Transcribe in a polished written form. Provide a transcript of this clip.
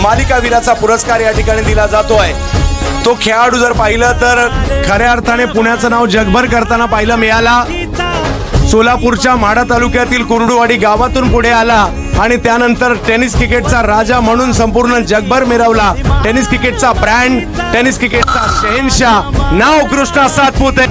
मालिकावीराचा पुरस्कार या ठिकाणी दिला जातोय। तो खेळाडू जर पाहिलं तर खऱ्या अर्थाने पुण्याचं नाव जगभर करताना पाहायला मिळाला। सोलापूरच्या माढा तालुक्यातील कुर्डुवाडी गावातून पुढे आला आणि त्यानंतर टेनिस क्रिकेटचा राजा म्हणून संपूर्ण जगभर मिरवला। टेनिस क्रिकेटचा ब्रँड, टेनिस क्रिकेटचा शहेनशाह नाव कृष्णा सातपुते।